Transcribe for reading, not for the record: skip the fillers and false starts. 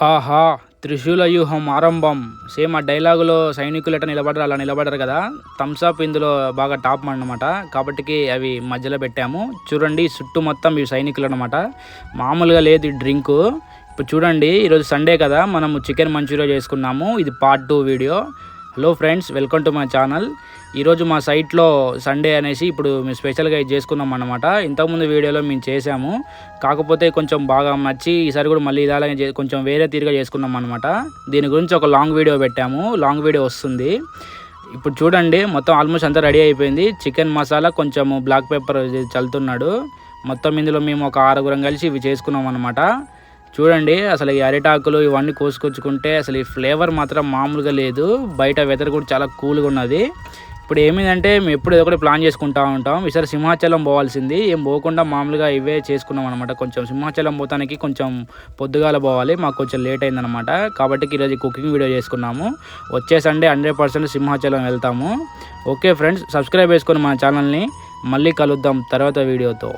ఆహా! త్రిశూల వ్యూహం ఆరంభం. సేమ్ ఆ డైలాగులో సైనికులు ఎట్ట నిలబడరు అలా నిలబడరు కదా! థమ్స్ అప్ ఇందులో బాగా టాప్ అనమాట. కాబట్టికి అవి మధ్యలో పెట్టాము. చూడండి చుట్టూ మొత్తం ఈ సైనికులనమాట. మామూలుగా లేదు ఈ డ్రింకు. ఇప్పుడు చూడండి ఈరోజు సండే కదా! మనము చికెన్ మంచూరియా చేసుకున్నాము. ఇది part 2 video. Hello friends, welcome to my channel. ఈరోజు మా సైట్లో సండే అనేసి ఇప్పుడు మేము స్పెషల్గా ఇది చేసుకున్నాం అనమాట. ఇంతకుముందు వీడియోలో మేము చేసాము, కాకపోతే కొంచెం బాగా నచ్చి ఈసారి కూడా మళ్ళీ ఇలాగే కొంచెం వేరే తీరుగా చేసుకున్నాం అనమాట. దీని గురించి ఒక లాంగ్ వీడియో పెట్టాము, లాంగ్ వీడియో వస్తుంది. ఇప్పుడు చూడండి మొత్తం ఆల్మోస్ట్ అంతా రెడీ అయిపోయింది. చికెన్ మసాలా, కొంచెము బ్లాక్ పెప్పర్ చల్లుతున్నాడు. మొత్తం ఇందులో మేము ఒక 6గురం కలిసి ఇవి చేసుకున్నాం అనమాట. చూడండి అసలు ఈ అరిటాకులు ఇవన్నీ కోసుకొచ్చుకుంటే అసలు ఈ ఫ్లేవర్ మాత్రం మామూలుగా లేదు. బయట వెదర్ కూడా చాలా కూల్గా ఉన్నది. ఇప్పుడు ఏమైందంటే మేము ఎప్పుడు ఏదో ఒకటి ప్లాన్ చేసుకుంటూ ఉంటాం. ఈసారి సింహాచలం పోవాల్సింది, ఏం పోకుండా మామూలుగా ఇవే చేసుకున్నాం అనమాట. కొంచెం సింహాచలం పోతానికి కొంచెం పొద్దుగాల పోవాలి, మాకు కొంచెం లేట్ అయిందనమాట. కాబట్టి ఈరోజు కుకింగ్ వీడియో చేసుకున్నాము. వచ్చే సండే 100% సింహాచలం వెళ్తాము. ఓకే ఫ్రెండ్స్, సబ్స్క్రైబ్ చేసుకొని మన ఛానల్ని. మళ్ళీ కలుద్దాం తర్వాత వీడియోతో.